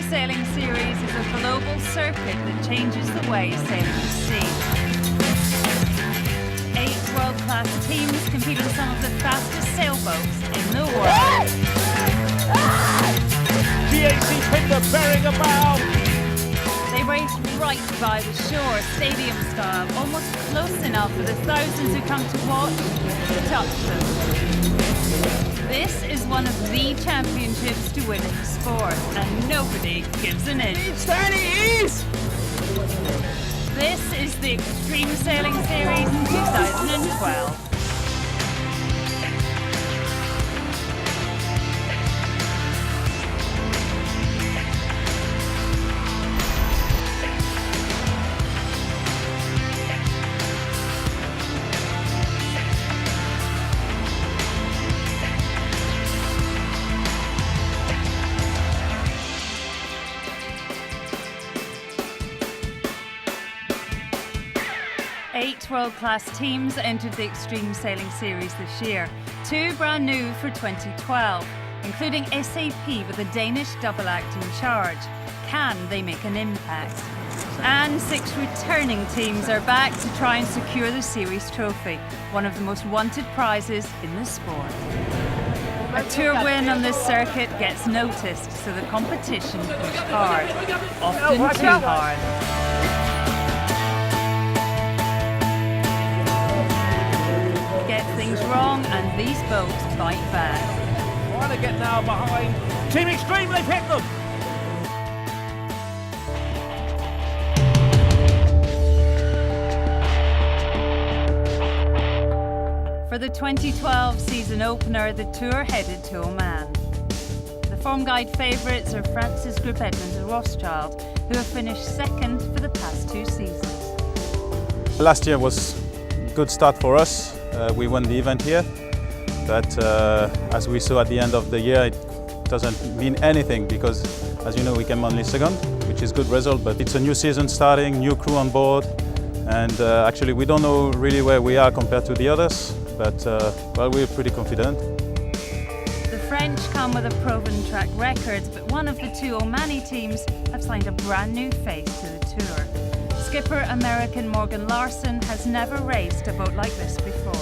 Sailing Series is a global circuit that changes the way sailing is seen. 8 world-class teams compete on some of the fastest sailboats in the world. GAC Pinter bearing a bow. They race right by the shore, stadium style, almost close enough for the thousands who come to watch to touch them. This is one of the championships to win in the sport, and nobody gives an inch. This is the Extreme Sailing Series 2012. Eight world-class teams entered the Extreme Sailing Series this year, 2 brand new for 2012, including SAP with a Danish double act in charge. Can they make an impact? And 6 returning teams are back to try and secure the series trophy, one of the most wanted prizes in the sport. A tour win on this circuit gets noticed, so the competition pushed hard, often too hard. Things wrong, and these boats bite back. Trying to get now behind Team Extreme, they've hit them! For the 2012 season opener, the tour headed to Oman. The Form Guide favourites are France's Group Edmonds and Rothschild, who have finished second for the past 2 seasons. Last year was a good start for us. We won the event here, but as we saw at the end of the year, it doesn't mean anything because, as you know, we came only second, which is a good result, but it's a new season starting, new crew on board, and actually we don't know really where we are compared to the others, but well, we're pretty confident. The French come with a proven track record, but one of the 2 Omani teams have signed a brand new face to the tour. Skipper American Morgan Larson has never raced a boat like this before.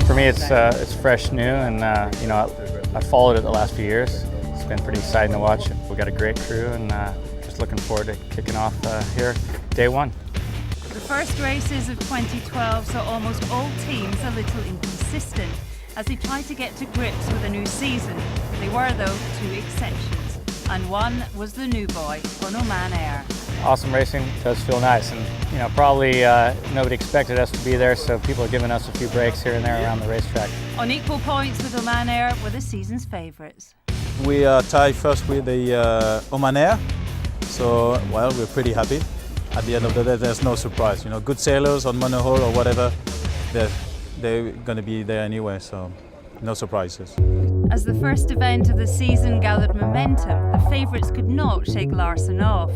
For me, it's fresh, new, and you know, I followed it the last few years. It's been pretty exciting to watch. We've got a great crew, and just looking forward to kicking off here, day 1. The first races of 2012 saw almost all teams a little inconsistent as they tried to get to grips with a new season. They were, though, 2 exceptions, and one was the new boy on Oman Air. Awesome racing, does feel nice, and you know, probably nobody expected us to be there, so people are giving us a few breaks here and there around the racetrack. On equal points with Oman Air were the season's favourites. We are tied first with the Oman Air, so well, we're pretty happy. At the end of the day, there's no surprise. You know, good sailors on monohull or whatever, they're going to be there anyway, so no surprises. As the first event of the season gathered momentum, the favourites could not shake Larson off.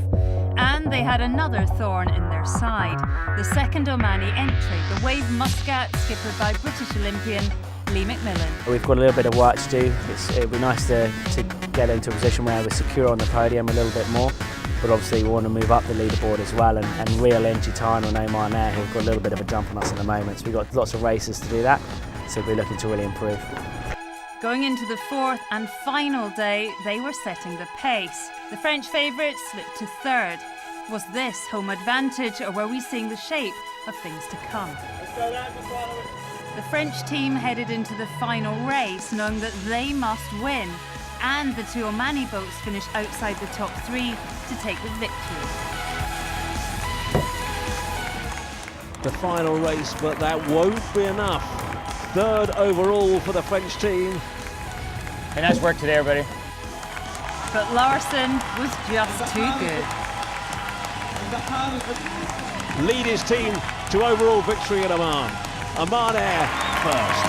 And they had another thorn in their side, the second Omani entry, the Wave Muscat, skippered by British Olympian Lee McMillan. We've got a little bit of work to do. It'd be nice to get into a position where we're secure on the podium a little bit more, but obviously we want to move up the leaderboard as well, and Real Energy Time on Oman Air, who've got a little bit of a jump on us at the moment. So we've got lots of races to do that, so we're looking to really improve. Going into the 4th and final day, they were setting the pace. The French favourites slipped to 3rd. Was this home advantage, or were we seeing the shape of things to come? The French team headed into the final race knowing that they must win, and the 2 Omani boats finished outside the top 3 to take the victory. The final race, but that won't be enough. 3rd overall for the French team. Hey, nice work today, everybody. But Larson was just too good. Lead his team to overall victory at Oman. Oman Air first.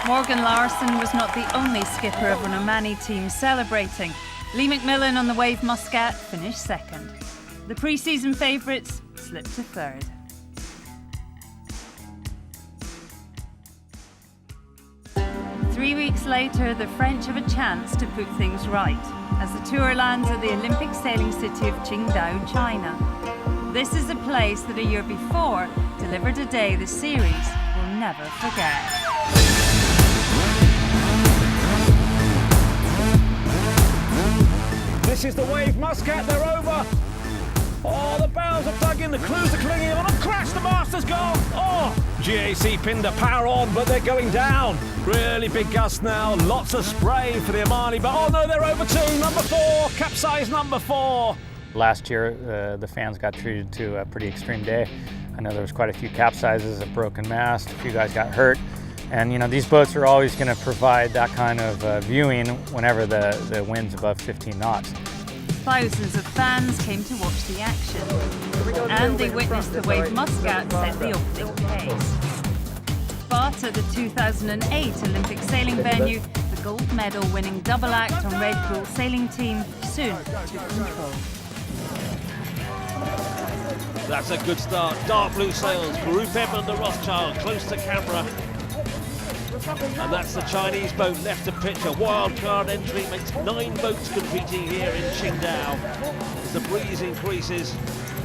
Morgan Larson was not the only skipper of an Omani team celebrating. Lee McMillan on the Wave Muscat finished 2nd. The pre-season favourites slipped to 3rd. 3 weeks later, the French have a chance to put things right as the tour lands at the Olympic sailing city of Qingdao, China. This is a place that a year before delivered a day the series will never forget. This is the Wave Muscat, they're over. Oh, the bows are dug in, the crews are clinging on. Oh, crash, the master's gone. Oh, GAC Pindar power on, but they're going down. Really big gust now, lots of spray for the Omani, but oh no, they're over too. Number 4, capsize number 4. Last year, the fans got treated to a pretty extreme day. I know there was quite a few capsizes, a broken mast, a few guys got hurt. And you know, these boats are always going to provide that kind of viewing whenever the wind's above 15 knots. Thousands of fans came to watch the action, and they witnessed the Wave Muscat set the opening pace. But at the 2008 Olympic sailing venue, the gold medal winning double act on Red Bull sailing team soon took control. That's a good start. Dark blue sails, Group Edmund de Rothschild close to camera. And that's the Chinese boat left to pitch. A wild card entry makes 9 boats competing here in Qingdao. As the breeze increases,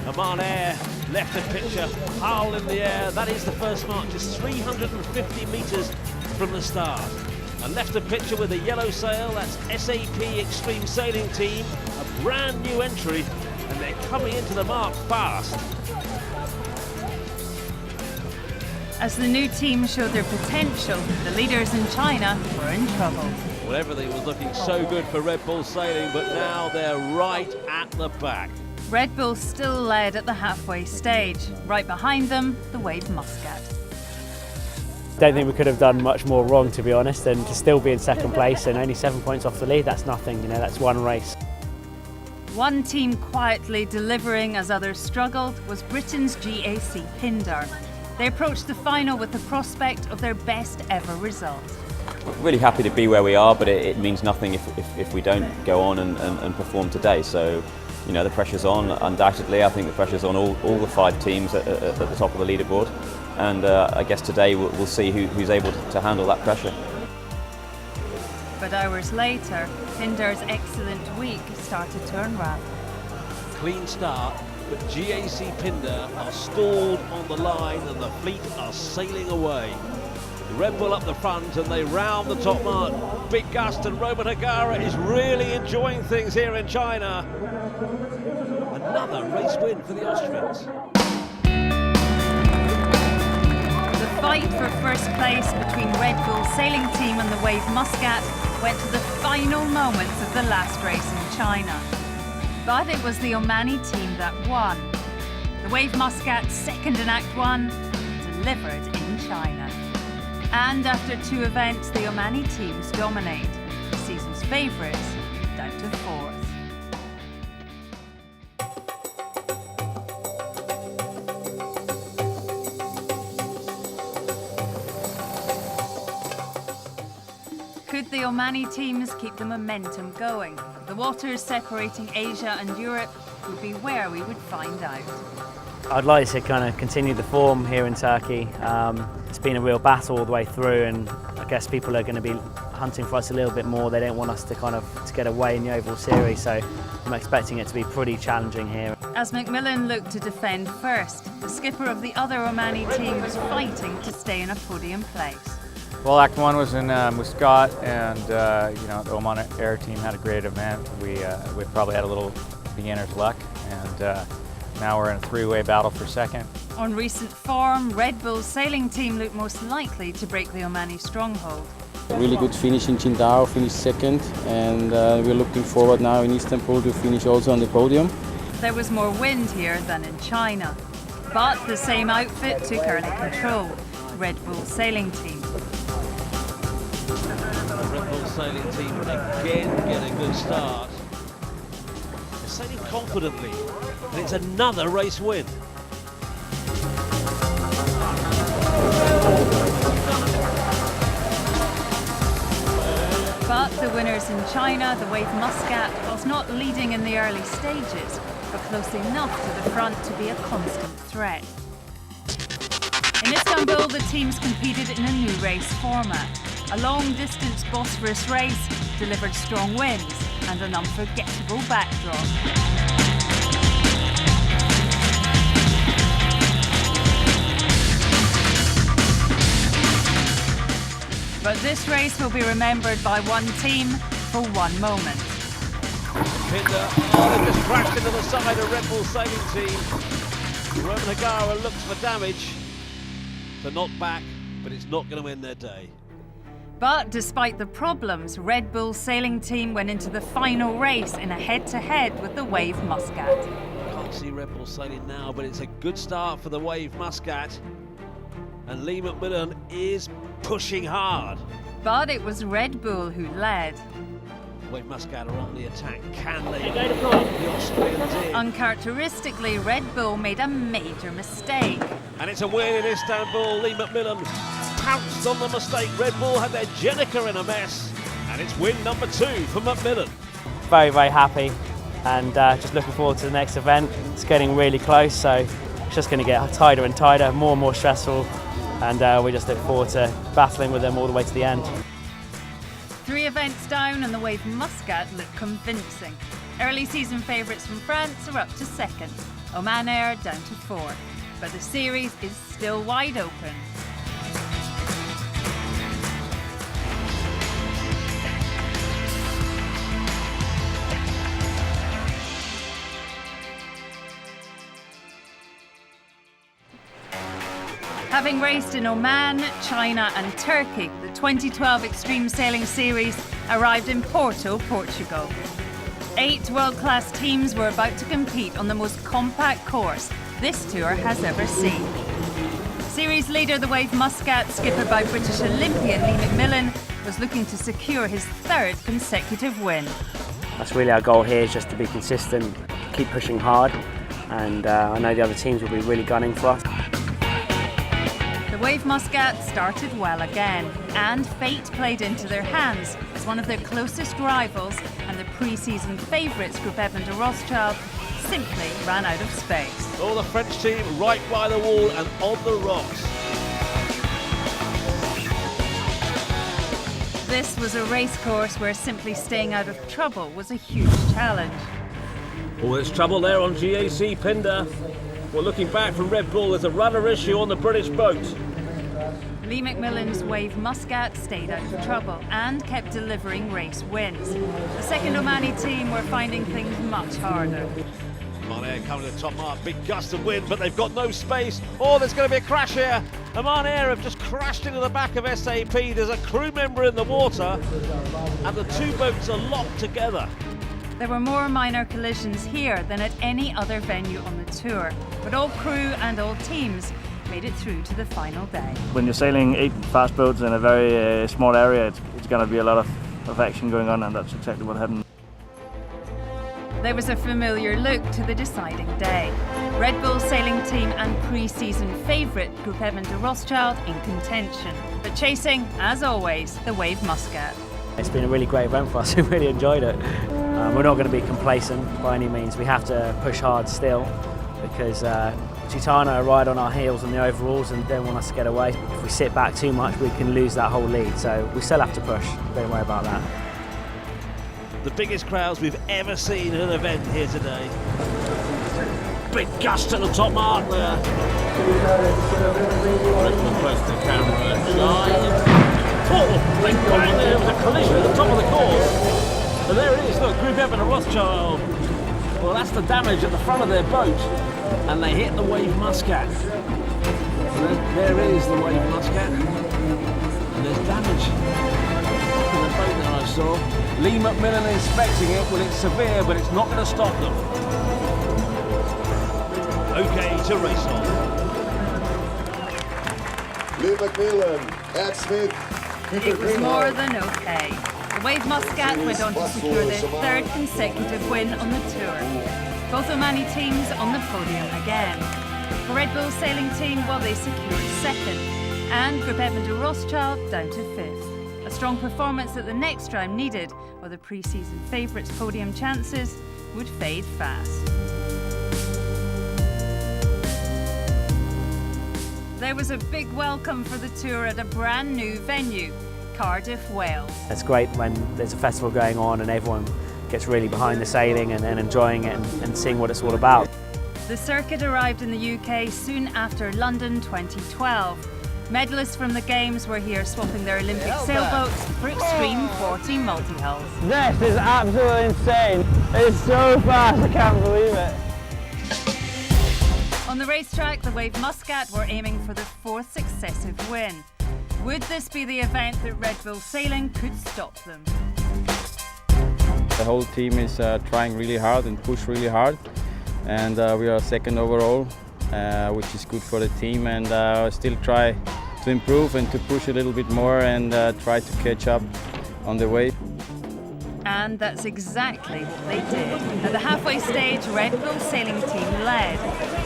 Oman Air left to picture, Hull in the air. That is the first mark, just 350 metres from the start. And left to picture with a yellow sail, that's SAP Extreme Sailing Team, a brand new entry, and they're coming into the mark fast. As the new team showed their potential, the leaders in China were in trouble. Well, everything was looking so good for Red Bull Sailing, but now they're right at the back. Red Bull still led at the halfway stage. Right behind them, the Wave Muscat. Don't think we could have done much more wrong, to be honest, and to still be in second place and only 7 points off the lead, that's nothing, you know, that's one race. One team quietly delivering as others struggled was Britain's GAC Pindar. They approached the final with the prospect of their best ever result. Really happy to be where we are, but it means nothing if we don't go on and perform today. So, you know, the pressure's on, undoubtedly. I think the pressure's on all the 5 teams at the top of the leaderboard. And I guess today we'll see who's able to handle that pressure. But hours later, Pindar's excellent week started to unravel. Clean start, but GAC Pindar are stalled on the line and the fleet are sailing away. The Red Bull up the front and they round the top mark. Big gust, and Robert Hagara is really enjoying things here in China. Another race win for the Austrians. The fight for first place between Red Bull sailing team and the Wave Muscat went to the final moments of the last race in China. But it was the Omani team that won. The Wave Muscat, second in Act 1, delivered in China. And after 2 events, the Omani teams dominate. The season's favourites down to 4th. Could the Omani teams keep the momentum going? The waters separating Asia and Europe would be where we would find out. I'd like to kind of continue the form here in Turkey. It's been a real battle all the way through, and I guess people are going to be hunting for us a little bit more. They don't want us to get away in the overall series, so I'm expecting it to be pretty challenging here. As Macmillan looked to defend first, the skipper of the other Omani team was fighting to stay in a podium place. Well, Act 1 was in Muscat, and you know, the Oman Air team had a great event. We probably had a little beginner's luck, and now we're in a 3-way battle for second. On recent form, Red Bull's sailing team looked most likely to break the Omani stronghold. A really good finish in Qingdao, finished second, and we're looking forward now in Istanbul to finish also on the podium. There was more wind here than in China, but the same outfit took early control. Red Bull sailing team. The Red Bull sailing team again get a good start. They're sailing confidently, and it's another race win. But the winners in China, the Wave Muscat, was not leading in the early stages, but close enough to the front to be a constant threat. In Istanbul, the teams competed in a new race format. A long-distance Bosphorus race delivered strong winds and an unforgettable backdrop. But this race will be remembered by one team for one moment. Pinder, they've just crashed into the side of Red Bull Sailing Team. Roman Hagara looks for damage. They're not back, but it's not going to end their day. But despite the problems, Red Bull Sailing Team went into the final race in a head-to-head with the Wave Muscat. Can't see Red Bull Sailing now, but it's a good start for the Wave Muscat. And Lee McMillan is pushing hard. But it was Red Bull who led. Wave Muscat are on the attack. Can they the Austrians in? Uncharacteristically, Red Bull made a major mistake. And it's a win in Istanbul. Lee McMillan pounced on the mistake. Red Bull had their Jenica in a mess. And it's win number 2 for McMillan. Very, very happy, and just looking forward to the next event. It's getting really close, so it's just going to get tighter and tighter, more and more stressful, and we just look forward to battling with them all the way to the end. 3 events down and the Wave Muscat look convincing. Early season favourites from France are up to 2nd. Oman Air down to 4th. But the series is still wide open. Having raced in Oman, China and Turkey, the 2012 Extreme Sailing Series arrived in Porto, Portugal. 8 world-class teams were about to compete on the most compact course this tour has ever seen. Series leader, the Wave Muscat, skippered by British Olympian Lee McMillan, was looking to secure his 3rd consecutive win. That's really our goal here, is just to be consistent, keep pushing hard, and I know the other teams will be really gunning for us. The Wave Muscat started well again, and fate played into their hands as one of their closest rivals and the pre-season favourites, Groupe Évan de Rothschild, simply ran out of space. Oh, the French team right by the wall and on the rocks. This was a race course where simply staying out of trouble was a huge challenge. Oh, there's trouble there on GAC Pinder. Well, looking back from Red Bull, there's a rudder issue on the British boat. Lee McMillan's Wave Muscat stayed out of trouble and kept delivering race wins. The second Omani team were finding things much harder. Oman Air coming to the top mark, big gust of wind, but they've got no space. Oh, there's going to be a crash here. Oman Air have just crashed into the back of SAP. There's a crew member in the water, and the 2 boats are locked together. There were more minor collisions here than at any other venue on the tour, but all crew and all teams made it through to the final day. When you're sailing 8 fast boats in a very small area, it's going to be a lot of action going on, and that's exactly what happened. There was a familiar look to the deciding day. Red Bull Sailing Team and pre-season favourite Groupe Évan de Rothschild in contention, but chasing, as always, the Wave Muscat. It's been a really great event for us. We really enjoyed it. We're not going to be complacent by any means. We have to push hard still, because Gitano are right on our heels in the overalls and don't want us to get away. If we sit back too much, we can lose that whole lead, so we still have to push. Don't worry about that. The biggest crowds we've ever seen at an event here today. Big gust at the top mark there. Rickman close to the camera. Oh, big bang there with a collision at the top of the course. And there it is, look, Groupe Évan de Rothschild. Well, that's the damage at the front of their boat. And they hit the Wave Muscat. And there is the Wave Muscat. And there's damage in the boat there I saw. Lee McMillan inspecting it. Well, it's severe, but it's not going to stop them. Okay to race on. Lee McMillan, Ed Smith, It was more than okay. The Wave Muscat went on to secure their 3rd consecutive win on the tour. Both Omani teams on the podium again. For Red Bull Sailing Team, well, they secured 2nd, and Groupe Évan de Rothschild down to 5th. A strong performance at the next round needed, or the pre-season favourites' podium chances would fade fast. There was a big welcome for the tour at a brand new venue. Cardiff, Wales. It's great when there's a festival going on and everyone gets really behind the sailing and enjoying it and seeing what it's all about. The circuit arrived in the UK soon after London 2012. Medalists from the Games were here swapping their Olympic sailboats for Extreme 40 multi-hulls. This is absolutely insane. It's so fast, I can't believe it. On the racetrack, the Wave Muscat were aiming for their 4th successive win. Would this be the event that Red Bull Sailing could stop them? The whole team is trying really hard and push really hard, and we are second overall, which is good for the team, and still try to improve and to push a little bit more and try to catch up on the way. And that's exactly what they did. At the halfway stage, Red Bull Sailing team led,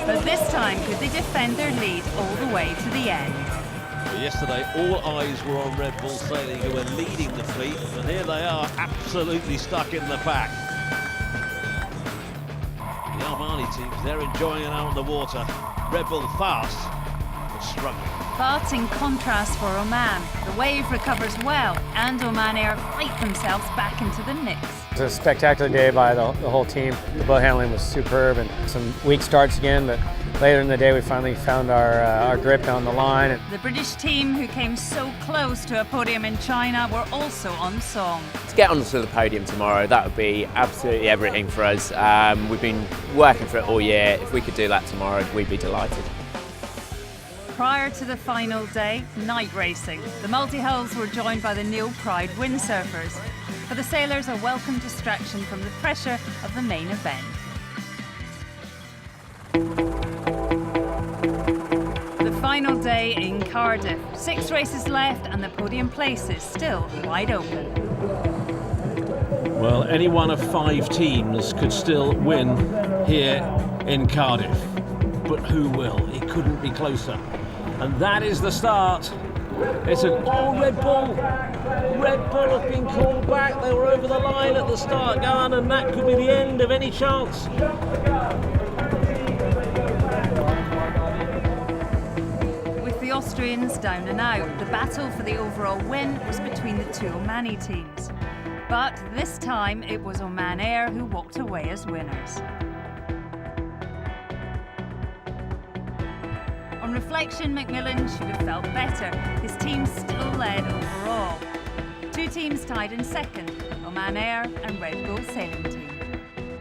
but this time could they defend their lead all the way to the end? Well, yesterday all eyes were on Red Bull Sailing, who were leading the fleet, and here they are absolutely stuck in the pack. The Armani teams, they're enjoying it out on the water. Red Bull fast, but struggling. But in contrast for Oman, the Wave recovers well and Oman Air fight themselves back into the mix. It was a spectacular day by the whole team. The boat handling was superb and some weak starts again, but later in the day we finally found our grip on the line. The British team, who came so close to a podium in China, were also on song. To get onto the podium tomorrow, that would be absolutely everything for us. We've been working for it all year. If we could do that tomorrow, we'd be delighted. Prior to the final day, night racing. The multi-hulls were joined by the Neil Pride windsurfers. For the sailors, a welcome distraction from the pressure of the main event. The final day in Cardiff. 6 races left and the podium places still wide open. Well, any one of 5 teams could still win here in Cardiff. But who will? It couldn't be closer. And that is the start. It's an all Red Bull. Red Bull have been called back. They were over the line at the start gun, and that could be the end of any chance. With the Austrians down and out, the battle for the overall win was between the 2 Omani teams. But this time it was Oman Air who walked away as winners. On reflection, Macmillan should have felt better. His team still led overall. 2 teams tied in second, Oman Air and Red Bull Sailing Team.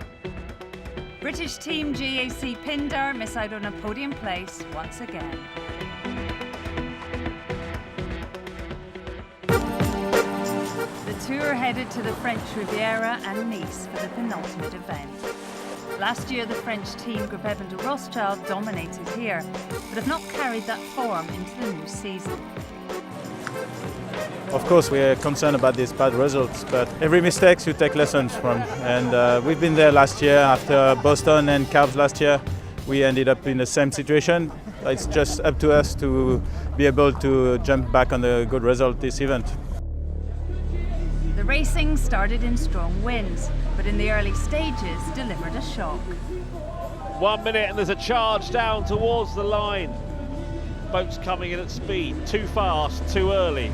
British team GAC Pindar miss out on a podium place once again. The two are headed to the French Riviera and Nice for the penultimate event. Last year, the French team, Groupe Eben de Rothschild, dominated here, but have not carried that form into the new season. Of course, we are concerned about these bad results, but every mistake you take lessons from. And we've been there last year after Boston and Cavs last year. We ended up in the same situation. It's just up to us to be able to jump back on the good result this event. The racing started in strong winds, but in the early stages delivered a shock. 1 minute and there's a charge down towards the line. Boats coming in at speed, too fast, too early.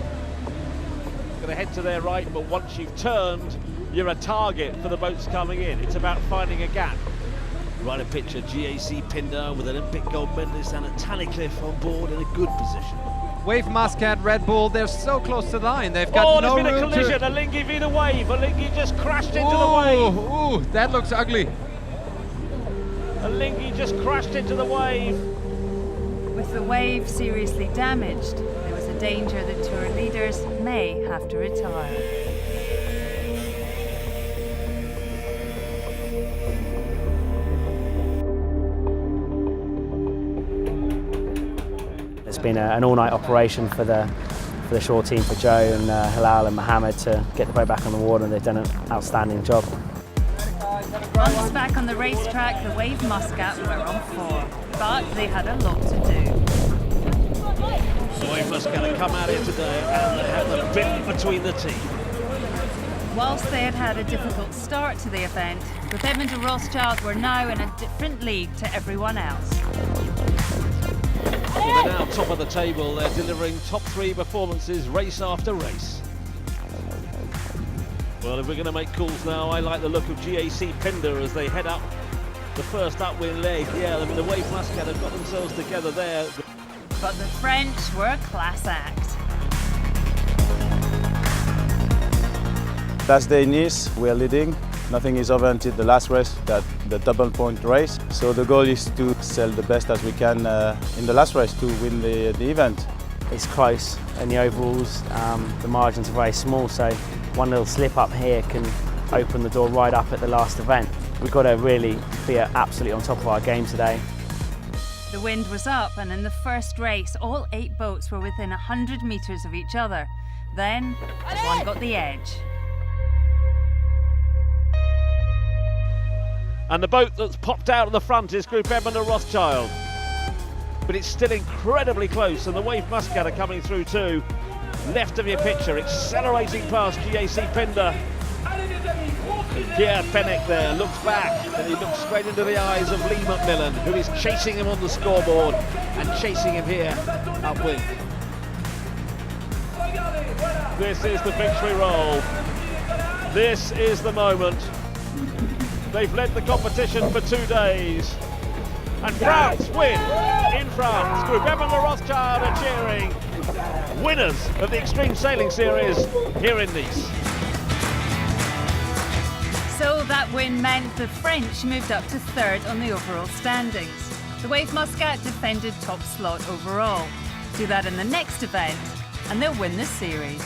Going to head to their right, but once you've turned, you're a target for the boats coming in. It's about finding a gap. Right a picture, GAC Pindar with Olympic gold medalist Anna Tunnicliffe on board in a good position. Wave Muscat, Red Bull, they're so close to the line. They've got no room to... Oh, there's been a collision. Alinghi v the Wave. Alinghi just crashed into the wave. Ooh, that looks ugly. Alinghi just crashed into the wave. With the Wave seriously damaged, there was a danger that tour leaders may have to retire. It's been an all-night operation for the shore team, for Joe and Hilal and Mohammed, to get the boat back on the water, and they've done an outstanding job. Once back on the racetrack, the Wave Muscat were on form, but they had a lot to do. The Wave Muscat have come out here today and they had the bit between the teeth. Whilst they had had a difficult start to the event, Groupe Eben de Rothschild were now in a different league to everyone else. Well, they're now top of the table. They're delivering top 3 performances race after race. Well, if we're going to make calls now, I like the look of GAC Pindar as they head up the first upwind leg. Yeah, I mean, the Wave Muscat have got themselves together there. But the French were a class act. Last day in Nice, we are leading. Nothing is over until the last race, the double point race. So the goal is to sell the best as we can in the last race to win the event. It's close in the overalls, the margins are very small, so one little slip up here can open the door right up at the last event. We've got to really be absolutely on top of our game today. The wind was up, and in the first race, all 8 boats were within 100 metres of each other. Then, one got the edge. And the boat that's popped out of the front is Group Edmund and Rothschild. But it's still incredibly close, and the Wave Muscat are coming through too. Left of your picture, accelerating past GAC Pindar. Pierre Fenech there looks back, and he looks straight into the eyes of Lee McMillan, who is chasing him on the scoreboard and chasing him here upwind. This is the victory roll. This is the moment. They've led the competition for 2 days. And France win in France. Group Edmund and Rothschild are cheering. Winners of the Extreme Sailing Series here in Nice. So that win meant the French moved up to 3rd on the overall standings. The Wave Muscat defended top slot overall. Do that in the next event, and they'll win the series.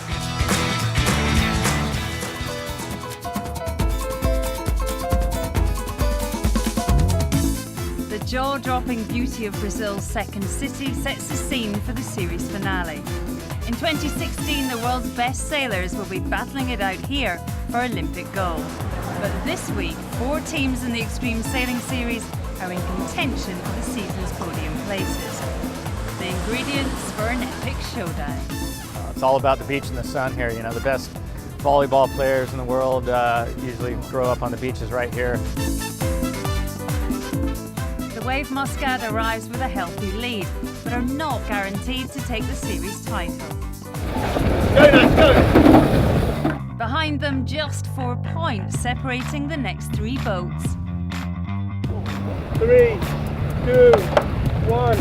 The jaw-dropping beauty of Brazil's second city sets the scene for the series finale. In 2016, the world's best sailors will be battling it out here for Olympic gold. But this week, 4 teams in the Extreme Sailing Series are in contention for the season's podium places. The ingredients for an epic showdown. It's all about the beach and the sun here. You know, the best volleyball players in the world usually grow up on the beaches right here. The Wave Muscat arrives with a healthy lead, but are not guaranteed to take the series title. Behind them, just 4 points separating the next 3 boats. 3, 2, 1.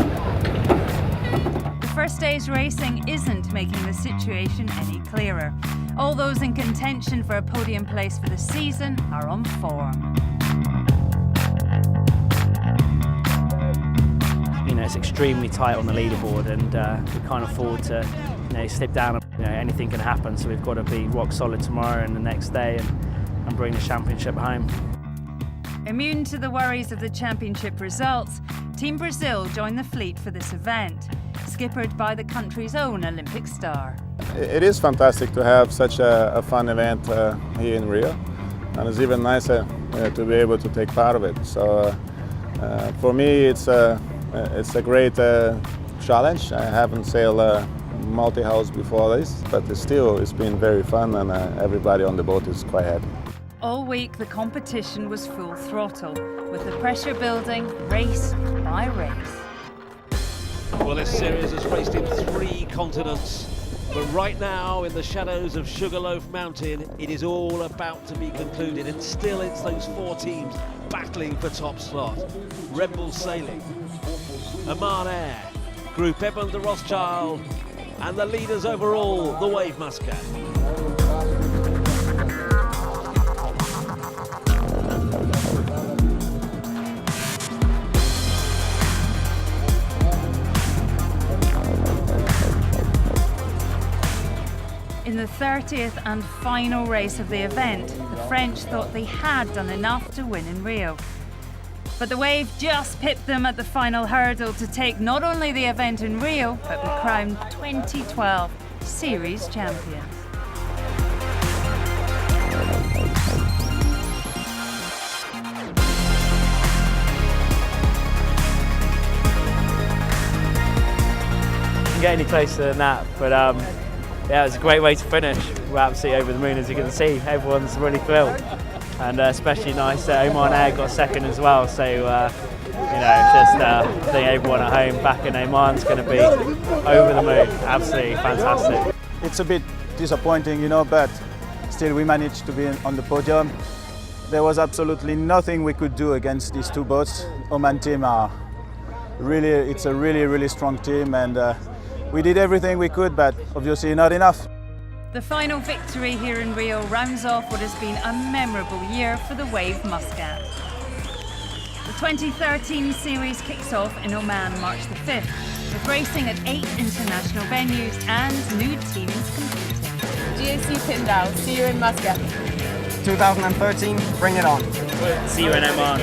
The first day's racing isn't making the situation any clearer. All those in contention for a podium place for the season are on form. You know, it's extremely tight on the leaderboard, and we can't afford to slip down. You know, anything can happen, so we've got to be rock solid tomorrow and the next day and bring the championship home. Immune to the worries of the championship results, Team Brazil joined the fleet for this event, skippered by the country's own Olympic star. It is fantastic to have such a fun event here in Rio, and it's even nicer to be able to take part of it. So for me, it's a great challenge. I haven't sailed multi-hulls before this, but it's been very fun, and everybody on the boat is quite happy. All week the competition was full throttle, with the pressure building race by race. Well, this series has raced in 3 continents, but right now in the shadows of Sugarloaf Mountain, it is all about to be concluded, and still it's those 4 teams battling for top slot. Red Bull Sailing, Oman Air, Group Edmund de Rothschild, and the leaders overall, the Wave Muscat. In the 30th and final race of the event, the French thought they had done enough to win in Rio. But the Wave just pipped them at the final hurdle to take not only the event in Rio, but be crowned 2012 Series champions. Can't get any closer than that, but yeah, it was a great way to finish. We're absolutely over the moon, as you can see. Everyone's really thrilled, and especially nice that Oman Air got second as well. So just being able to win at home back in Oman is going to be over the moon. Absolutely fantastic. It's a bit disappointing, but still we managed to be on the podium. There was absolutely nothing we could do against these two boats. Oman team it's a really strong team, and we did everything we could, but obviously not enough. The final victory here in Rio rounds off what has been a memorable year for the Wave Muscat. The 2013 series kicks off in Oman March the 5th, with racing at 8 international venues and new teams competing. GSU Tyndall, see you in Muscat. 2013, bring it on. See you in Oman.